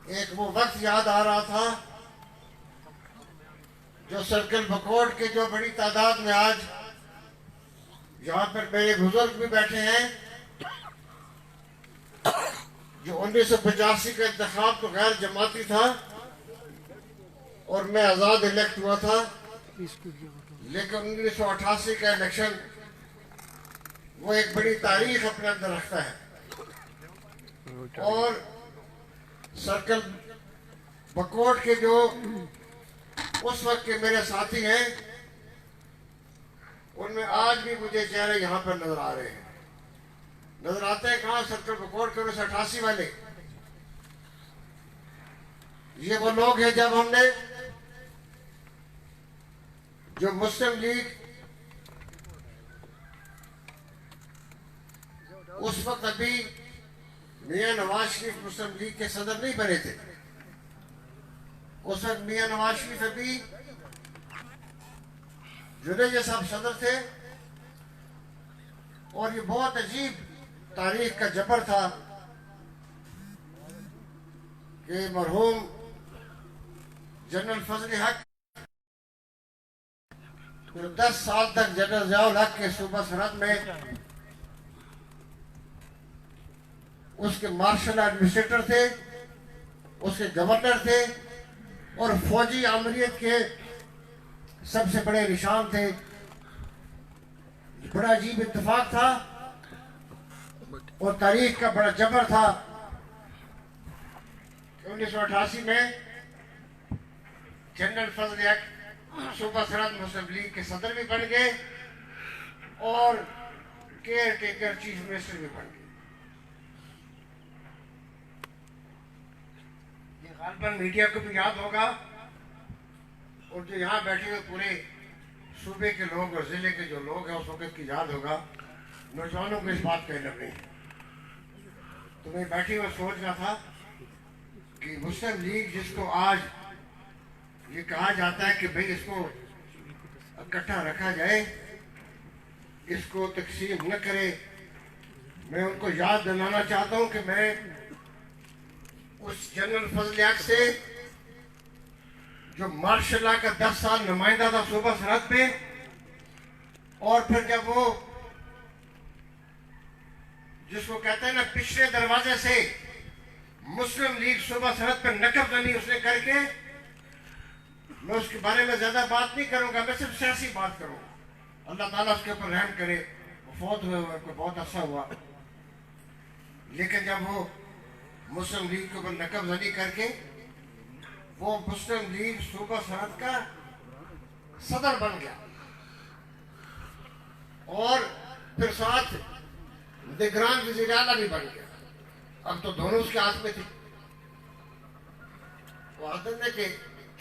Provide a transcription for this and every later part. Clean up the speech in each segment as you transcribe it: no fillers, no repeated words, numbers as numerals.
एक वो वक्त याद आ रहा था जो सर्कल बकोट के जो बड़ी तादाद में आज यहाँ पर मेरे बुजुर्ग भी बैठे हैं, जो 1985 का इंतखाब तो गैर जमाती था और मैं आज़ाद इलेक्ट हुआ था, लेकिन 1988 का इलेक्शन वो एक बड़ी तारीख अपने अंदर रखता है। और सर्कल बकोट के जो उस वक्त के मेरे साथी हैं, उनमें आज भी मुझे चेहरे यहाँ पर नजर आ रहे हैं। नजर आते हैं कहाँ? सर्कल बकोट के 1988 वाले। ये वो लोग हैं जब हमने जो मुस्लिम लीग उस वक्त अभी मियां नवाज शरीफ मुस्लिम लीग के सदर नहीं बने थे। उस वक्त मियां नवाज शरीफ अभी जुनेजा साहब सदर थे और ये बहुत अजीब तारीख का जबर था कि मरहूम जनरल फजल हक जो 10 साल तक जनरल ज़ियाउल हक के सूबा सरहद में उसके मार्शल एडमिनिस्ट्रेटर थे, उसके गवर्नर थे और फौजी आमरीत के सबसे बड़े निशान थे। बड़ा अजीब इत्तेफाक था और तारीख का बड़ा जबर था। 1988 में जनरल फजल हक सूबा सरहद मुस्लिम लीग के सदर भी बन गए और केयर टेकर चीफ मिनिस्टर भी बन गए। ये गालिबन मीडिया को भी याद होगा और जो यहाँ बैठे हुए पूरे सूबे के लोग और जिले के जो लोग हैं उस वक्त की याद होगा। नौजवानों को इस बात का इल्म नहीं है। तो मैं बैठे हुए सोच रहा था कि मुस्लिम लीग जिसको आज ये कहा जाता है कि भाई इसको इकट्ठा रखा जाए, इसको तकसीम न करे, मैं उनको याद दिलाना चाहता हूं कि मैं उस जनरल फजल हक से जो मार्शल का 10 साल नुमाइंदा था सूबा सरहद पे, और फिर जब वो जिसको कहते हैं ना पिछले दरवाजे से मुस्लिम लीग सूबा सरहद पर नकबजनी उसने करके, मैं उसके बारे में ज्यादा बात नहीं करूंगा, मैं सिर्फ सियासी बात करूंगा। अल्लाह ताला उसके ऊपर रहम करे। वो फौत हुए उनको बहुत अच्छा हुआ, लेकिन जब वो मुस्लिम लीग के ऊपर नकबजनी करके वो मुस्लिम लीग सूबा सरहद का सदर बन गया और फिर साथ निगरान वज़ीर आला भी बन गया। अब तो दोनों उसके हाथ में थी। वो आदत है कि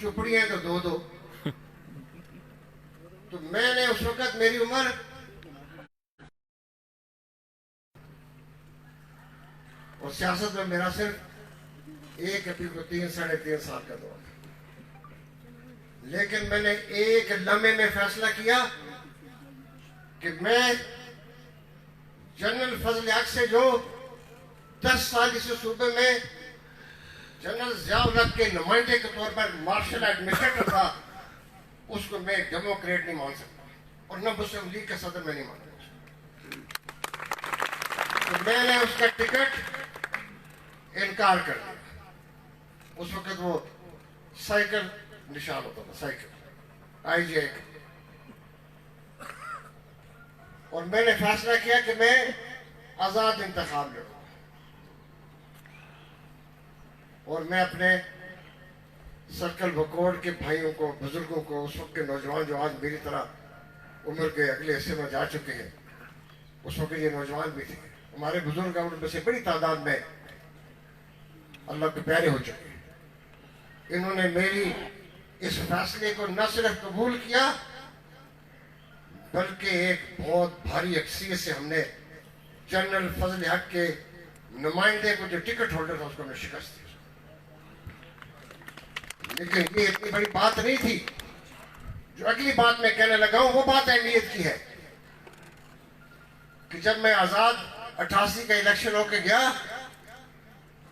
चुपड़ियां तो दो दो। तो मैंने उस वक्त मेरी उम्र और सियासत में मेरा सिर्फ एक अभी को 3-3.5 साल का दौर था, लेकिन मैंने एक लम्हे में फैसला किया कि मैं जनरल फजल हक से जो 10 साल इस सूबे में जनरल ज़ियाउल हक के नुमाइंदे के तौर पर मार्शल एडमिनिस्ट्रेटर था, उसको मैं डेमोक्रेट नहीं मान सकता और न मुस्लिम लीग का सदर में नहीं मान सकता। तो मैंने उसका टिकट इनकार कर दिया। उस वक्त वो साइकिल निशान होता था, साइकिल IJ का। और मैंने फैसला किया कि मैं आजाद इंतखाब लड़ूंगा और मैं अपने सर्कल बकोट के भाइयों को, बुजुर्गों को, उस वक्त के नौजवान जो आज मेरी तरह उम्र के अगले हिस्से में जा चुके हैं, उस वक्त ये नौजवान भी थे, हमारे बुजुर्ग उनमें से बड़ी तादाद में अल्लाह के प्यारे हो चुके हैं। इन्होंने मेरी इस फैसले को न सिर्फ कबूल किया बल्कि एक बहुत भारी अक्सरियत से हमने जनरल फजल हक के नुमाइंदे को जो टिकट होल्डर था उसको हमने शिकस्त दी। लेकिन ये इतनी बड़ी बात नहीं थी। जो अगली बात मैं कहने लगा हूं वो बात अहमियत की है कि जब मैं आजाद 88 का इलेक्शन होके गया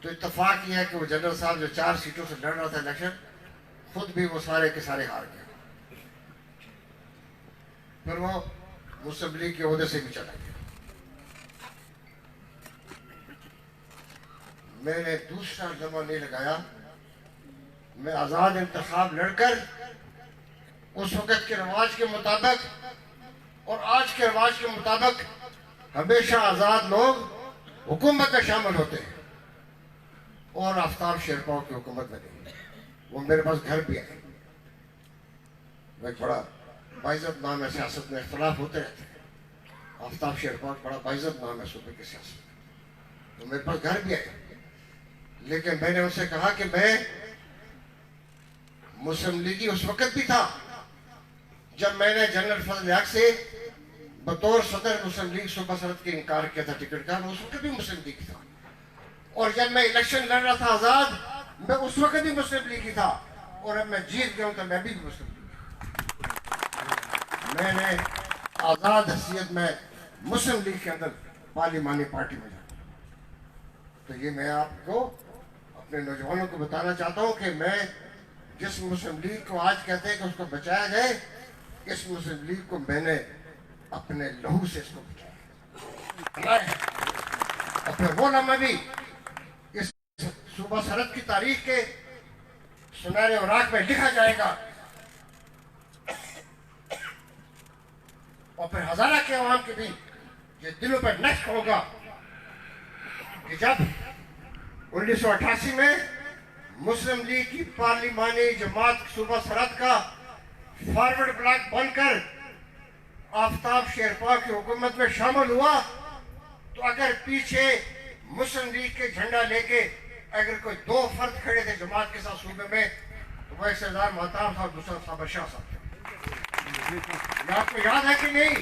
तो इत्तेफाक ये है कि वो जनरल साहब जो 4 सीटों से लड़ रहा था इलेक्शन, खुद भी वो सारे के सारे हार गए। फिर वो मुस्लिम लीग के ओहदे से भी चला गया। मैंने दूसरा जमा नहीं लगाया। मैं आज़ाद इंतखाब लड़कर उस वक़्त के रवाज के मुताबिक और आज के रवाज के मुताबिक हमेशा आज़ाद लोग हुकूमत में शामिल होते हैं, और आफ्ताब शेरपाओ की हुकूमत में नहीं। वो मेरे पास घर भी आए। मैं बड़ा बाइज़्ज़त नाम है, सियासत में इख्तलाफ होते रहते हैं। आफ्ताब शेरपाओ बड़ा बाइज़्ज़त नाम है सूबे की सियासत में। तो मेरे पास घर भी आए, लेकिन मैंने उनसे कहा कि मैं मुस्लिम लीगी उस वक्त भी था जब मैंने जनरल फजल हक से बतौर सदर मुस्लिम लीग सूबा सरहद के इनकार किया था टिकट का। मैं उस वक्त भी मुस्लिम लीग था, और जब मैं इलेक्शन लड़ रहा था आज़ाद, मैं उस वक्त भी मुस्लिम लीग था, और अब मैं जीत गया हूं तो मैं भी मुस्लिम लीग। मैंने आज़ाद हैसियत में मुस्लिम लीग के अंदर पार्लिमानी पार्टी में जाता। तो ये मैं आपको अपने नौजवानों को बताना चाहता हूँ कि मैं जिस मुस्लिम लीग को आज कहते हैं कि उसको बचाया जाए, इस मुस्लिम लीग को मैंने अपने लहू से इसको बचाया। और फिर वो लम्हा भी इस सूबा सरहद की तारीख के सुनहरे औराक में लिखा जाएगा, और फिर हजारा के अवाम के भी ये दिलों पर नक्श होगा कि जब 1988 में मुस्लिम लीग की पार्लिमानी जमात सूबा सरहद का फॉरवर्ड ब्लॉक बनकर आफ्ताब शेरपा की हुकूमत में शामिल हुआ, तो अगर पीछे मुस्लिम लीग के झंडा लेके अगर कोई 2 फर्द खड़े थे जमात के साथ सूबे में, तो वह सरदार महताब था, दूसरा था बशाह साहब। आपको याद है कि नहीं?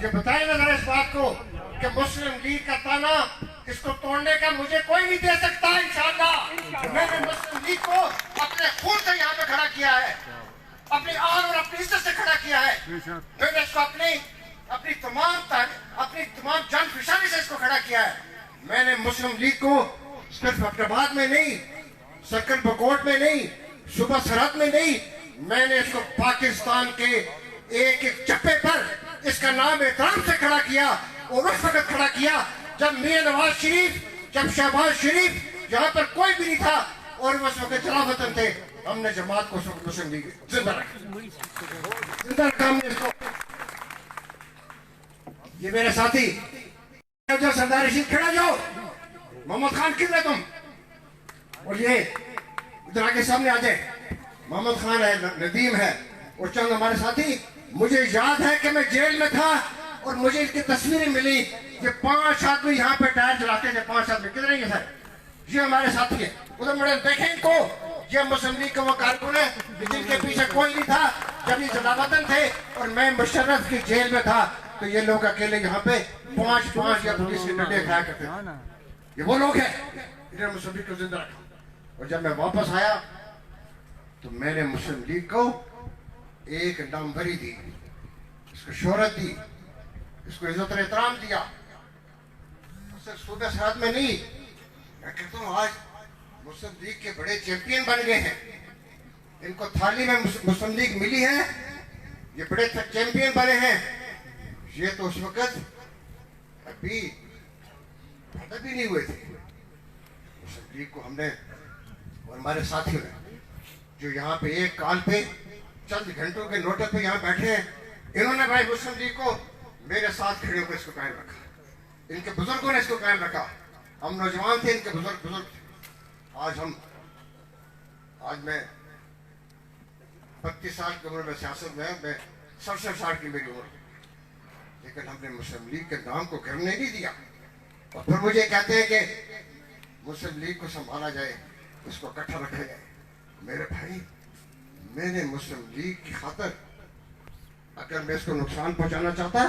ये बताए ना जरा इस बात को कि मुस्लिम लीग का ताना इसको तोड़ने का मुझे कोई नहीं दे सकता। इंशाअल्लाह मैंने मुस्लिम लीग को अपने खून से यहाँ पे खड़ा किया है, अपनी आन और अपनी इज्जत से खड़ा किया है। मैंने इसको अपनी तमाम जान फिशानी से इसको खड़ा किया है। मैंने मुस्लिम लीग को सिर्फ फतेहाबाद में नहीं, सर्कल बकोट में नहीं, सूबा सरहद में नहीं, मैंने इसको पाकिस्तान के एक एक चप्पे पर इसका नाम एहतराम से खड़ा किया, और उस वक्त खड़ा किया जब मियां नवाज शरीफ, जब शहबाज शरीफ यहाँ पर कोई भी नहीं था, और उस वक्त जलावतन थे। हमने जमात को मुस्लिम लीग जिंदा रखा हमने इसको। ये मेरे साथी जो सरदार रशीद खड़ा जाओ, मोहम्मद खान किधर है तुम? और ये इधर आके सामने आ जाए। मोहम्मद खान है, नदीम है, और चंद हमारे साथी। मुझे याद है कि मैं जेल में था और मुझे इसकी तस्वीरें मिली। ये 5 आदमी यहाँ पे टायर चलाते थे। 5 आदमी किधर है सर? ये हमारे साथी है। उधर मुझे देखें इनको। ये मुस्लिम लीग का वो कारकुन है जिनके पीछे कोई नहीं था जब ये जलावतन थे, और मैं मुशर्रफ की जेल में था। तो ये लोग अकेले यहाँ पे 5 या पुलिस के डंडे खाया करते थे। ये वो लोग हैं इन्होंने मुस्लिम लीग को जिंदा रखा। और जब मैं वापस आया तो मैंने मुस्लिम लीग को एक नामवरी दी, इसको शोहरत दी, इसको इज्जत और एहतराम दिया। सिर्फ सूबे सरहद में नहीं, मैं कहता हूँ आज मुस्लिम लीग के बड़े चैंपियन बन गए हैं। इनको थाली में मुस्लिम लीग मिली है, ये बड़े चैंपियन बने हैं। ये तो उस वक्त अभी पैदा भी नहीं हुए थे। मुस्लिम लीग को हमने और हमारे साथियों ने जो यहाँ पे एक कॉल पे चंद घंटों के नोटिस पे यहाँ बैठे हैं, इन्होंने भाई मुस्लिम लीग को मेरे साथ खड़े होकर इसको कायम रखा। इनके बुजुर्गों ने इसको कायम रखा। हम नौजवान थे, इनके बुजुर्ग थे। आज मैं 32 साल की उम्र में सियासत में, मैं 67 साल की मेरी उम्र, लेकिन हमने मुस्लिम लीग के नाम को गिरने नहीं दिया। और फिर मुझे कहते हैं कि मुस्लिम लीग को संभाला जाए, उसको इकट्ठा रखा जाए। मेरे भाई, मैंने मुस्लिम लीग की खातर अगर मैं इसको नुकसान पहुंचाना चाहता,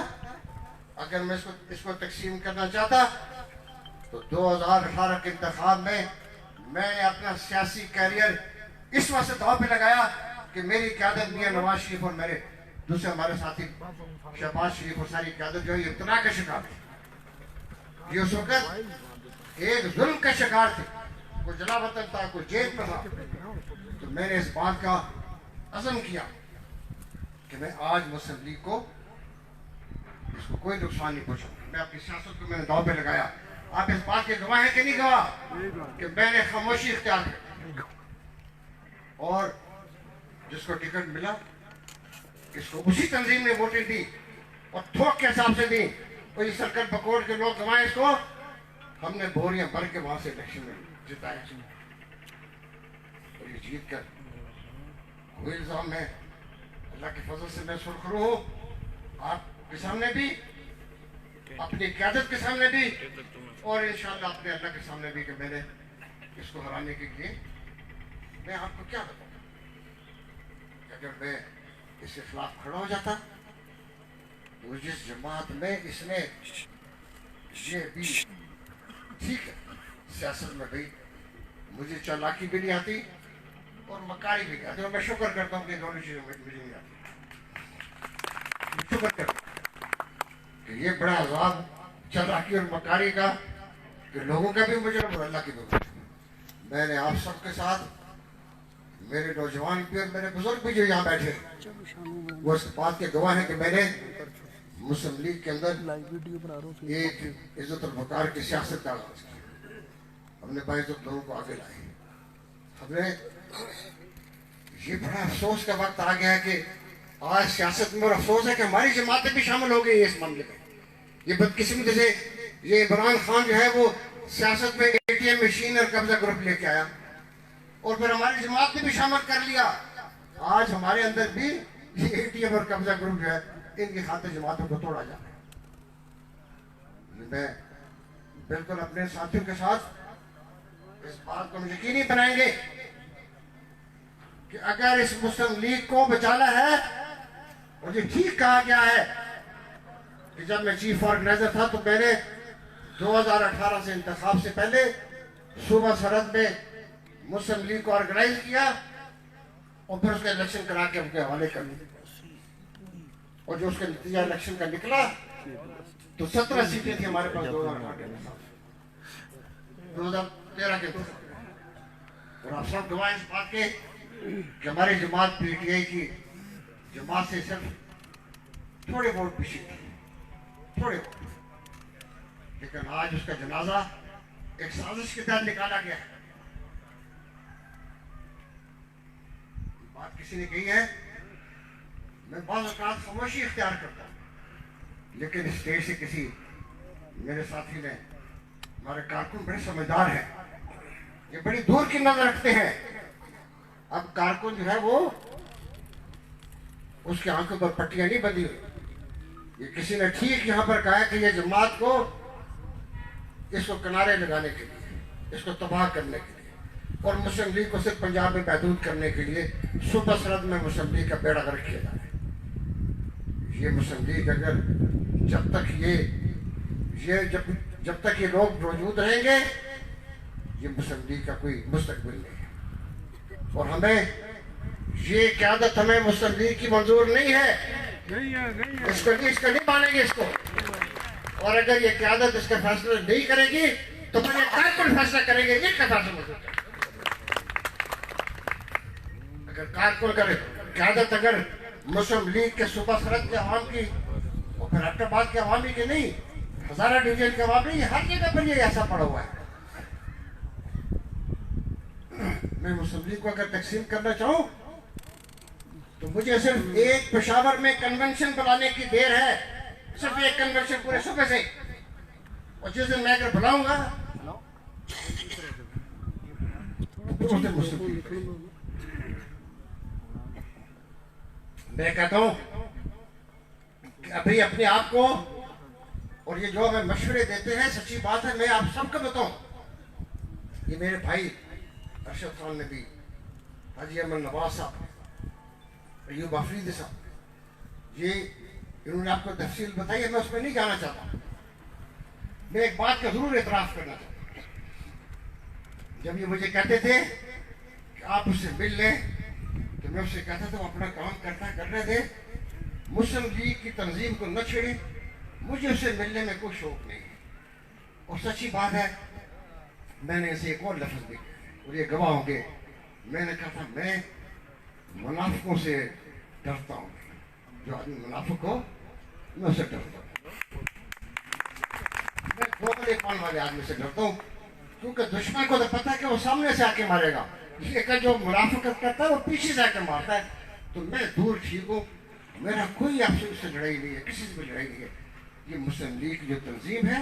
अगर मैं इसको तकसीम करना चाहता, तो 2018 के इंतखाब में मैंने अपना सियासी कैरियर इस वजह से दांव पे लगाया कि मेरी क़यादत मियां नवाज शरीफ और मेरे दूसरे हमारे साथी शहबाज शरीफ और सारी क़यादत जो है इब्तिला का शिकार थी। ये उस वक्त एक जुल्म का शिकार थे, कोई जला वतन था, कोई जेल में था। तो मैंने इस बात का अज़म किया कि मैं आज मुस्लिम लीग को इसको कोई नुकसान नहीं पहुंचाऊंगा। मैं अपनी सियासत को मैंने दांव पे लगाया। आप इस बात के गवाह हैं कि नहीं गवाह कि मैंने खामोशी इख्तियार की और जिसको टिकट मिला इसको उसी तंजीम ने वोटें दी और थोक के हिसाब से दी। और ये सर्कल पकोड़ के लोग गवाए इसको, हमने बोरियां भर के वहां से इलेक्शन में जिताया और ये जीत कर कोई इल्जाम है। अल्लाह के फजल से मैं सुरखरू हूँ, आपके सामने भी, अपनी क़यादत के सामने भी और इंशाअल्लाह अपने अल्लाह के सामने भी कि मैंने इसको हराने के लिए मैं आपको क्या बताऊँ। अगर मैं इसके खिलाफ खड़ा हो जाता तो जिस जमात में इसने ये भी ठीक है सियासत में भाई मुझे चालाकी भी नहीं आती और मकारी भी नहीं आती और मैं शुक्र करता हूँ कि दोनों चीज़ें मुझे नहीं आती। शुक्र करता कि ये बड़ा अजाब चालाकी और मकारी का कि लोगों का भी मुझे और अल्लाह की भी। मैंने आप सबके साथ, मेरे नौजवान भी और मेरे बुजुर्ग भी जो यहाँ बैठे वो इस बात के गवाह हैं कि मैंने मुस्लिम लीग के अंदर एक इज्जत और वकार की सियासत का आगाज किया। हमने बाइज्जत लोगों को आगे लाए। हमने ये बड़ा अफसोस का वक्त आ गया है कि आज सियासत में और अफसोस है कि हमारी जमातें भी शामिल हो गई है इस मामले में। ये बदकिस्मती से ये इमरान खान जो है वो सियासत में ATM मशीन और कब्जा ग्रुप लेके आया और फिर हमारी जमात ने भी शामिल कर लिया। आज हमारे अंदर भी ये ATM और कब्जा ग्रुप जो है इनकी खातिर जमातों को तोड़ा जा रहा है। मैं बिल्कुल अपने साथियों के साथ इस बात को यकीनी बनाएंगे कि अगर इस मुस्लिम लीग को बचाना है, मुझे ठीक कहा गया है कि जब मैं चीफ ऑर्गेनाइजर था तो मैंने 2018 से इंतखाब से पहले सूबा सरहद में मुस्लिम लीग को ऑर्गेनाइज किया और फिर उसका इलेक्शन करा के उनके हवाले कर दिया और जो उसका नतीजा इलेक्शन का निकला तो 17 सीटें थी हमारे पास 2013 के और आप सब गवाह इस बात के कि हमारी जमात PTI की जमात से सिर्फ थोड़े वोट पीछे थे, थोड़े वोट। लेकिन आज उसका जनाजा एक साजिश के तहत निकाला गया है। बात किसी ने कही है, मैं बाज़ औक़ात खामोशी इख्तियार करता हूँ, लेकिन स्टेज से किसी मेरे साथी ने, हमारे कारकुन बड़े समझदार हैं, ये बड़ी दूर की नजर रखते हैं। अब कारकुन जो है वो उसके आंखों पर पट्टियां नहीं बंधी हुई। ये किसी ने ठीक यहाँ पर कहा कि ये जमात को इसको किनारे लगाने के लिए, इसको तबाह करने के लिए और मुस्लिम लीग को सिर्फ पंजाब में महदूद करने के लिए सूबा सरहद में मुस्लिम लीग का बेड़ा गर्क किया जा रहा है। ये मुस्लिम लीग अगर जब तक ये लोग मौजूद रहेंगे, ये मुस्लिम लीग का कोई मुस्तकबिल नहीं है। और हमें ये क़यादत हमें मुस्लिम लीग की मंजूर नहीं है, इसको नहीं मानेंगे इसको। और अगर ये क़यादत इसका फैसला नहीं करेगी तो फिर ये कारकुन फैसला करेंगे, इसका फैसला मंजूर करेंगे। अगर कारकुन करे क़यादत अगर मुस्लिम लीग के सूबा सरहद के अवाम की और फिर हैदराबाद के अवामी की नहीं, हज़ारा डिवीजन के अवामी, हर जगह पर ये ऐसा पड़ा हुआ है। मैं मुस्लिम लीग को अगर तकसीम करना चाहूँ तो मुझे सिर्फ एक पेशावर में कन्वेंशन बुलाने की देर है, सिर्फ एक कन्वेंशन पूरे सूबे से। और जिस दिन मैं अगर बुलाऊंगा तो उस दिन मुस्लिम लीग मैं कहता हूँ कि अभी अपने आप को, और ये जो हमें मशवरे देते हैं सच्ची बात है, मैं आप सबको बताऊं, ये मेरे भाई अरशद खान ने भी, हाजी अमन नवाज साहब, अयूब आफरीदी साहब, ये इन्होंने आपको तफसील बताई है, मैं उसमें नहीं जाना चाहता। मैं एक बात का जरूर एतराफ़ करना चाहता हूँ। जब ये मुझे कहते थे कि आप उससे मिल लें तो मैं उससे कहता था वो अपना काम कर रहे थे, मुस्लिम लीग की तंजीम को न छेड़े, मुझे उससे मिलने में कोई शौक नहीं। और सच्ची बात है मैंने इसे एक और लफ्ज़ भी, और ये गवाह होंगे, मैंने कहा था मैं मुनाफिकों से डरता हूँ। जो आदमी मुनाफिक हो मैं उससे डरता हूँ। मैं धोखेपन वाले आदमी से डरता हूँ, क्योंकि दुश्मन को तो पता है कि वो सामने से आके मारेगा, लेकिन जो मुनाफिकत करता है वो पीछे से आके मारता है। तो मैं दूर ठीक हूँ, मेरा कोई आपसे उससे लड़ाई नहीं है, किसी से भी लड़ाई नहीं है। ये मुस्लिम लीग की जो तंजीम है,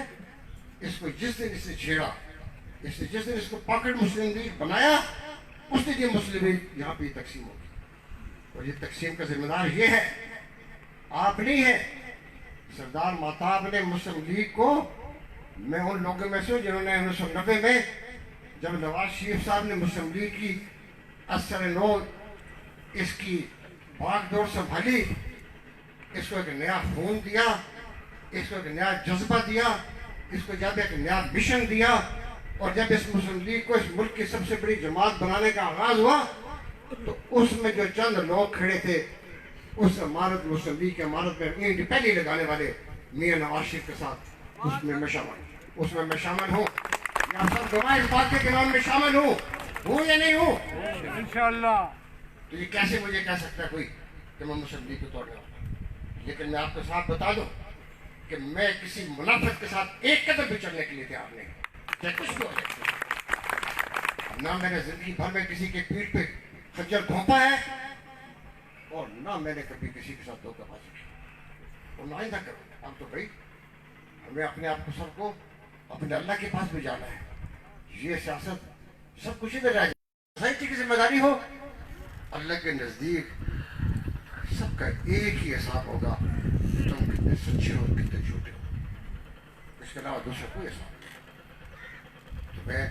इसको जिस दिन इसने छेड़ा, इसने जिस दिन इसको पॉकेट मुस्लिम लीग बनाया, उस दिन ये मुस्लिम लीग यहाँ पे तकसीम होगी। और ये तकसीम का जिम्मेदार ये है, आप नहीं है। सरदार महताब ने मुस्लिम लीग को, मैं उन लोगों में से हूँ जिन्होंने 1990 में जब नवाज शरीफ साहब ने मुस्लिम लीग की असर नो इसकी भागदौड़ संभाली, इसको एक नया खून दिया, इसको एक नया जज्बा दिया, इसको जब एक नया मिशन दिया, और जब इस मुस्लिम लीग को इस मुल्क की सबसे बड़ी जमात बनाने का आगाज हुआ, तो उसमें जो चंद लोग खड़े थे उस इमारत, मुस्लिम लीग की इमारत में ईंट पहले लगाने वाले मियां नवाज शरीफ के साथ, उसमें मैं शामिल हूँ। आप सब गवाह इस बात के नाम में शामिल हूँ या नहीं हूँ? इंशाअल्लाह। तो ये कैसे मुझे कह सकता है कोई कि मैं मुस्लिम लीग को तोड़ने वाला हूं? लेकिन मैं आपके साथ बता दूं कि मैं किसी मुनाफिक के साथ एक कदम भी चलने के लिए तैयार नहीं, चाहे कुछ भी हो जाए। ना मैंने जिंदगी भर में किसी के पीठ पे खंजर घोंपा है, और ना मैंने कभी किसी के साथ धोखाबाजी की, और ना ही ना करूँ। अब तो भाई हमें अपने आप को, सबको अपने अल्लाह के पास भी जाना है। ये सियासत सब कुछ इधर आ जाए, सोसाइटी की जिम्मेदारी हो, अल्लाह के नज़दीक सबका एक ही हिसाब होगा, तुम कितने सच्चे हो कितने झूठे हो, इसके अलावा दूसरा कोई हिसाब नहीं। तो मैं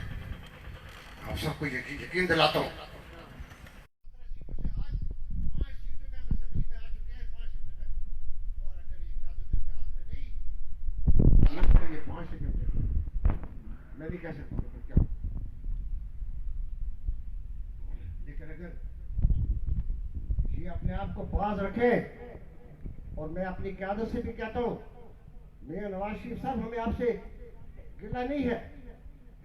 आप सबको यकीन दिलाता हूँ, मैं नहीं कह सकता तो क्या, लेकिन अगर ये अपने आप को बाज रखे, और मैं अपनी क़यादत से भी कहता हूँ, मियां नवाज शरीफ साहब हमें आपसे गिला नहीं है,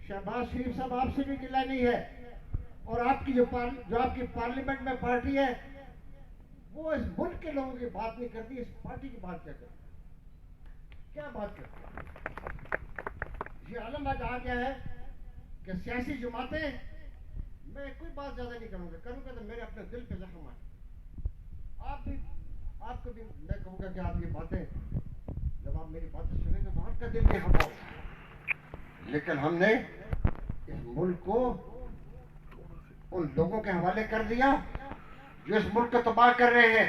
शहबाज शरीफ साहब आपसे भी गिला नहीं है, और आपकी जो आपकी पार्लियामेंट में पार्टी है वो इस मुल्क के लोगों की बात नहीं करती, इस पार्टी की बात क्या करती, क्या बात करती। ये आलम आज आ गया है कि सियासी जमातें, मैं कोई बात ज्यादा नहीं करूंगा तो मेरे अपने दिल पे जख्म आए। आपको भी मैं कहूंगा कि आप ये बातें, जब आप मेरी बातें सुनेंगे तो आपका दिल भी खपा होगा। लेकिन हमने इस मुल्क को उन लोगों के हवाले कर दिया जो इस मुल्क को तबाह कर रहे हैं।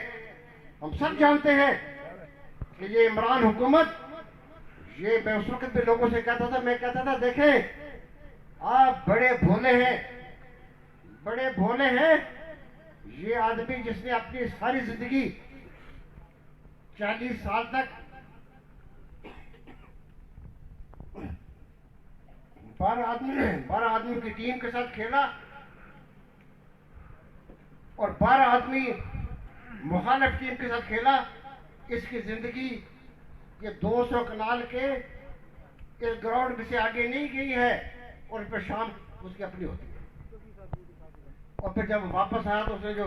हम सब जानते हैं कि ये इमरान हुकूमत, ये मैं उस वक्त भी लोगों से कहता था, मैं कहता था देखें आप बड़े भोले हैं। ये आदमी जिसने अपनी सारी जिंदगी 40 साल तक 12 आदमी की टीम के साथ खेला, और 12 आदमी मुखालिफ टीम के साथ खेला, इसकी जिंदगी ये 200 कनाल के इस ग्राउंड में से आगे नहीं गई है, और फिर शाम उसकी अपनी होती है। और फिर जब वापस आया तो उसने जो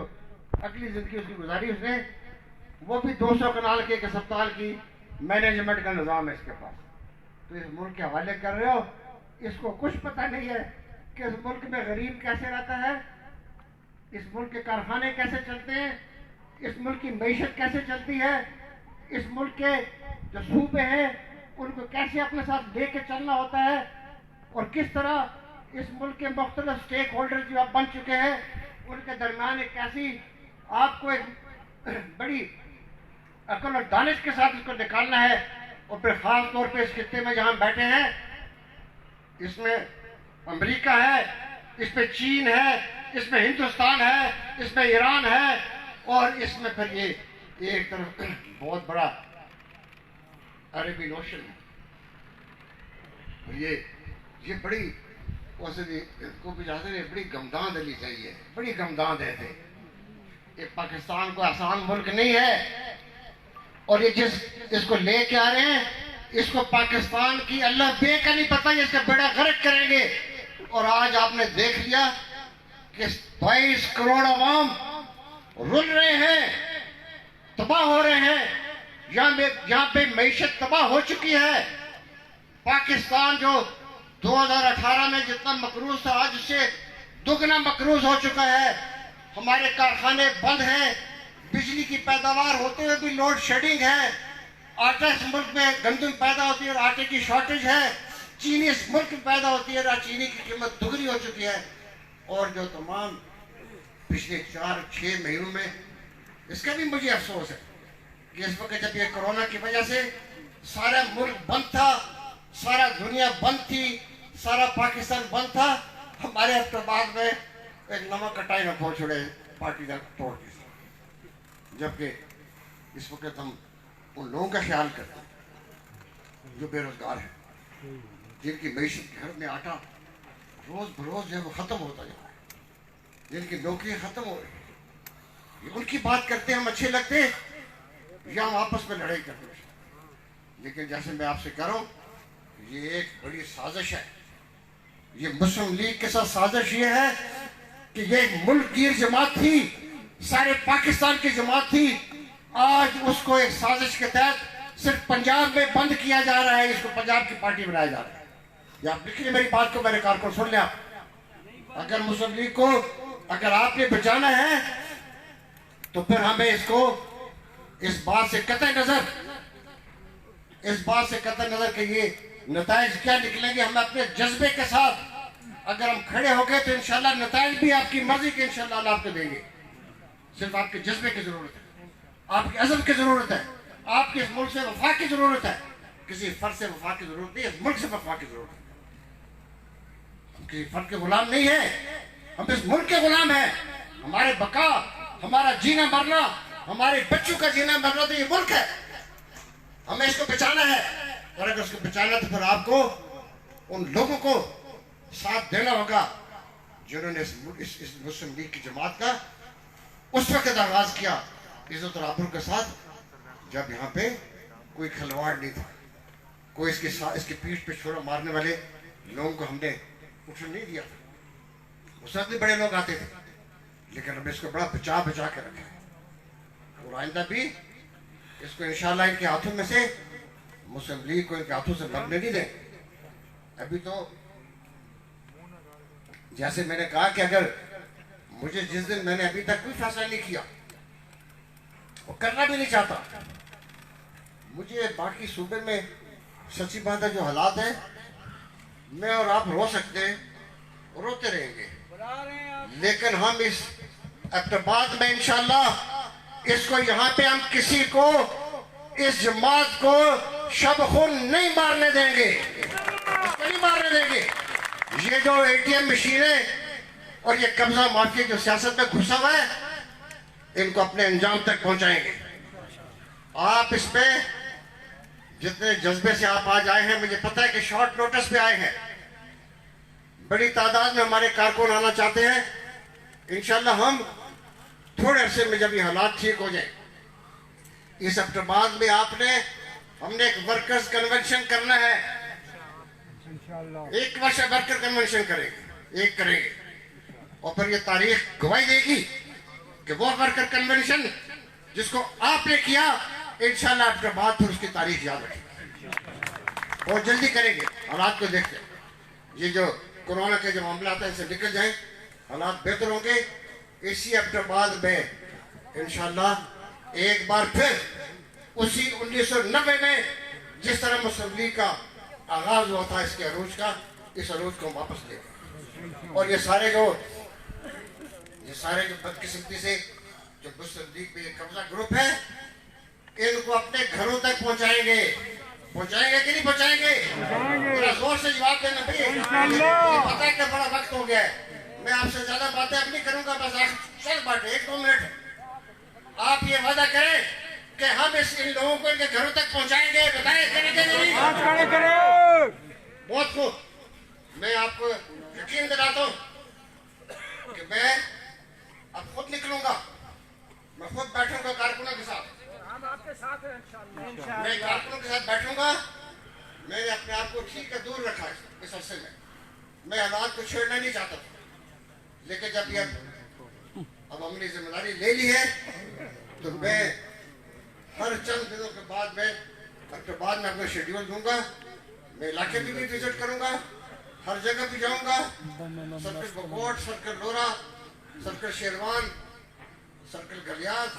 अगली जिंदगी उसकी गुजारी, उसने वो भी 200 कनाल के एक अस्पताल की मैनेजमेंट का निज़ाम है इसके पास। तो इस मुल्क के हवाले कर रहे हो, इसको कुछ पता नहीं है कि इस मुल्क में गरीब कैसे रहता है, इस मुल्क के कारखाने कैसे चलते हैं, इस मुल्क की मईशत कैसे चलती है, इस मुल्क के जो सूबे हैं उनको कैसे अपने साथ लेके चलना होता है, और किस तरह इस मुल्क के मुख्तलिफ स्टेक होल्डर जो अब बन चुके हैं उनके दरमियान एक कैसी आपको एक बड़ी अकल और दानिश के साथ इसको निकालना है। और फिर खास तौर पे इस खित्ते में जहां बैठे हैं, इसमें अमेरिका है, इसमें चीन है, इसमें हिंदुस्तान है, इसमें ईरान है, और इसमें फिर ये एक तरफ बहुत बड़ा अरबी ओशन है। ये बड़ी को भी जाते हैं, बड़ी गमदान दली चाहिए, बड़ी गमदान देते। ये पाकिस्तान को आसान मुल्क नहीं है, और ये इसको लेके आ रहे हैं, इसको पाकिस्तान की अल्लाह बे का नहीं पता, ये इसका बेड़ा गर्क करेंगे। और आज आपने देख लिया कि 22 करोड़ आवाम रुल रहे हैं, तबाह हो रहे हैं। यहाँ पे मईशत तबाह हो चुकी है। पाकिस्तान जो 2018 में जितना मकरूज था, आज उससे दुगना मकरूज हो चुका है। हमारे कारखाने बंद हैं, बिजली की पैदावार होते हुए भी लोड शेडिंग है। आटा इस मुल्क में गंदम पैदा होती है और आटे की शॉर्टेज है। चीनी इस मुल्क में पैदा होती है और चीनी की कीमत दुगनी हो चुकी है। और जो तमाम पिछले 4-6 महीनों में, इसका भी मुझे अफसोस है कि इस वक्त जब ये कोरोना की वजह से सारा मुल्क बंद था, सारा दुनिया बंद थी, सारा पाकिस्तान बंद था, हमारे अफ्ताबाद में एक नमक कटाई न खोल छोड़े पार्टी का तोड़ के। जबकि इस वक्त हम उन लोगों का ख्याल करते हैं जो बेरोजगार हैं, जिनकी मईशत, घर में आटा रोज बरोज जो है वो खत्म होता जा रहा है, जिनकी नौकरियां खत्म हो रही है। उनकी बात करते हम अच्छे लगते हैं या हम आपस में लड़ाई करते हैं। लेकिन जैसे मैं आपसे कह रहा हूं, ये एक बड़ी साजिश है। ये मुस्लिम लीग के साथ साजिश ये है कि ये मुल्क गिर जमात थी, सारे पाकिस्तान की जमात थी। आज उसको एक साजिश के तहत सिर्फ पंजाब में बंद किया जा रहा है, इसको पंजाब की पार्टी बनाया जा रहा है। या आप लिखिए मेरी बात को, मेरे कार को सुन लिया। अगर मुस्लिम लीग को अगर आपने बचाना है तो फिर हमें इसको इस बात से कतई नजर कि ये नताइज क्या निकलेंगे, हम अपने जज्बे के साथ अगर हम खड़े हो गए तो इंशाल्लाह नताइज भी आपकी मर्जी के इंशाल्लाह अल्लाह आपको देंगे। सिर्फ आपके जज्बे की जरूरत है, आपके अज़म की जरूरत है, आपके इस मुल्क से वफा की जरूरत है। किसी फर्द से वफा की जरूरत नहीं है, इस मुल्क से वफा की जरूरत है। हम किसी फर्द के गुलाम नहीं है, हम इस मुल्क के गुलाम हैं। हमारे बका, हमारा जीना मरना, हमारे बच्चों का जीना मरना तो ये मुल्क है, हमें इसको बचाना है। और अगर उसको बचाना तो फिर आपको उन लोगों को साथ देना होगा जिन्होंने इस मुस्लिम लीग की जमात का उस वक्त आगाज किया इज्जत और आबरू के साथ, जब यहाँ पे कोई खिलवाड़ नहीं था, कोई इसके पीठ पे छोरा मारने वाले लोगों को हमने उठने नहीं दिया। उस वक्त भी बड़े लोग आते थे, लेकिन हमने इसको बड़ा बचा के रखा है। और आइंदा भी इसको इंशाल्लाह इनके हाथों में से, मुस्लिम लीग को इनके हाथों से मरने नहीं दें। अभी तो जैसे मैंने कहा कि अगर मुझे जिस दिन, मैंने अभी तक कोई फैसला नहीं किया और करना भी नहीं चाहता, मुझे बाकी सूबे में सच्ची बात है जो हालात है, मैं और आप रो सकते हैं, रोते रहेंगे, लेकिन हम इस एबटाबाद में इंशाल्लाह इसको, यहाँ पे हम किसी को, इस जमात को शब खून नहीं मारने देंगे, इसको नहीं मारने देंगे। ये जो ATM मशीनें और ये कब्जा माफिया जो सियासत में घुसा हुआ है, इनको अपने अंजाम तक पहुंचाएंगे। आप इस पे जितने जज्बे से आप आज आए हैं, मुझे पता है कि शॉर्ट नोटिस पे आए हैं, बड़ी तादाद में हमारे कारकुन आना चाहते हैं। इंशाल्लाह हम थोड़े अरसे में जब ये हालात ठीक हो जाए, इस एबटाबाद में हमने एक वर्कर्स कन्वेंशन करना है। एक वर्ष वर्कर कन्वेंशन करेंगे और फिर ये तारीख गवाही देगी कि वो वर्कर कन्वेंशन जिसको आपने किया, इंशाल्लाह एबटाबाद फिर उसकी तारीख याद रखेगी और जल्दी करेंगे। हालात को देखते ये जो कोरोना के जो मामला आता है इसे निकल जाए, हालात बेहतर होंगे। इसी एबटाबाद में इंशाल्लाह एक बार फिर उसी 1990 में जिस तरह मुस्लिम लीग का आगाज हुआ था इसके अरूज का, इस अरूज को वापस लेंगे। और ये सारे जो बदकिस्मती से जो मुस्लिम लीग पे ये कब्जा ग्रुप है, इनको अपने घरों तक पहुंचाएंगे कि नहीं पहुंचाएंगे? थोड़ा जोर से जवाब देना भैया। पता है कि बड़ा वक्त हो गया है, मैं आपसे ज्यादा बातें अब नहीं करूंगा, बस चल बातें 1-2 मिनट आप ये वादा करें कि हम इन लोगों को इनके घरों तक पहुंचाएंगे। बताएं करें। बहुत खूब, मैं आपको यकीन दिलाता हूं कि मैं अब खुद निकलूंगा, मैं खुद बैठूंगा कारकुनों के साथ, हम आपके साथ हैं इंशाअल्लाह। मैं कारकुनों के साथ बैठूंगा। मैंने अपने आप को ठीक है दूर रखा है इस अरसे में, मैं हालात को छेड़ना नहीं चाहता था, लेकिन जब ये अब हमने जिम्मेदारी ले ली है तो मैं हर चंद दिनों के बाद में अपना शेड्यूल दूंगा। मैं इलाके भी विजिट करूंगा, हर जगह भी जाऊंगा, सर्कल बकोट, सर्कल लोरा, सर्कल शेरवान, सर्कल गलियात,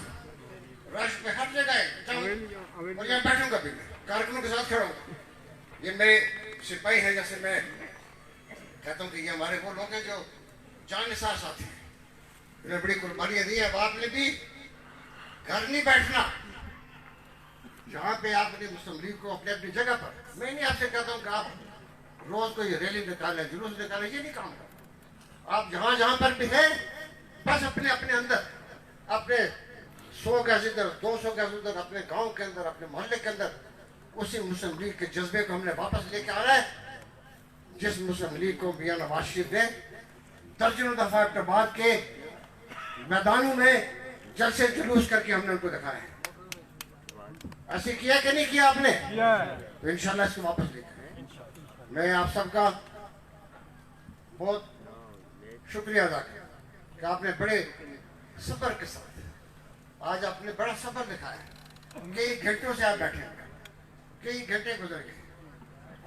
रश में हर जगह जाऊंगा और यहाँ बैठूंगा भी, कार्यक्रमों के साथ खड़ा हूँ। ये मेरे सिपाही हैं, जैसे मैं कहता हूँ कि ये हमारे वो लोग हैं जो जानसार साथी हैं, इन्हें बड़ी कुर्बानियां दी है। अब आपने भी घर नहीं बैठना, जहाँ पे आपने मुस्लिम लीग को अपने अपनी जगह पर, मैं नहीं आपसे कहता हूँ कि आप रोज कोई रैली निकालें, जुलूस निकालें, ये नहीं काम करना। आप जहाँ जहाँ पर भी हैं, बस अपने अपने अंदर, अपने 100 गज इधर, 200 गज उधर, अपने गांव के अंदर, अपने मोहल्ले के अंदर उसी मुस्लिम लीग के जज्बे को हमने वापस लेके आना है, जिस मुस्लिम लीग को मियां नवाज शरीफ ने दर्जनों दफा इकबाल के मैदानों में जलसे जुलूस करके हमने उनको दिखाया है। ऐसे किया कि नहीं किया आपने? तो इंशाल्लाह इसको वापस लेकर मैं आप सबका बहुत शुक्रिया अदा करता कि आपने बड़े सब्र के साथ आज आपने बड़ा सब्र दिखाया। कई घंटों से आप बैठे हैं, कई घंटे गुजर गए,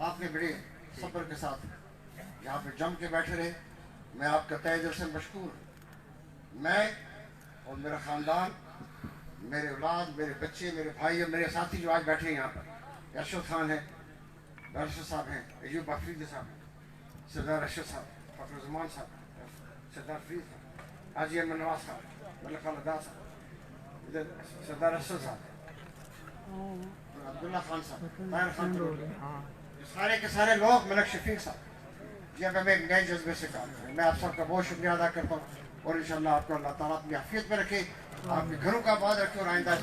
आपने बड़े सब्र के साथ यहाँ पे जम के बैठे रहे। मैं आपका तहे दिल से मशकूर। मैं और मेरा खानदान, मेरे औलाद, मेरे बच्चे, मेरे भाई और मेरे साथी जो आज बैठे हैं यहाँ पर, अरशद खान है, अरशद साहब हैं, अयूब अफरीदी साहब हैं, सरदार अरशद साहब, फखरुज़मान साहब, सरदार फरीद साहब, हाजी अहमद नवाज साहब, मलिक अल्लाह साहब, इधर सरदार अरशद साहब, अब्दुल्ला खान साहब, ताहिर खान, सारे के सारे लोग, मलिक शफीक साहब, जी अब हमें एक नए जज्बे से काम करें। मैं आप सबका बहुत शुक्रिया अदा करता हूँ और इंशाल्लाह आपको अल्लाह ताला अपनी आफियत में रखे, आपके घरों का आबाद रखे और आइंदा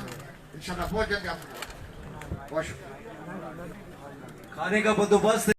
इंशाल्लाह बहुत जल्दी आपको बहुत शुक्रिया। खाने का बंदोबस्त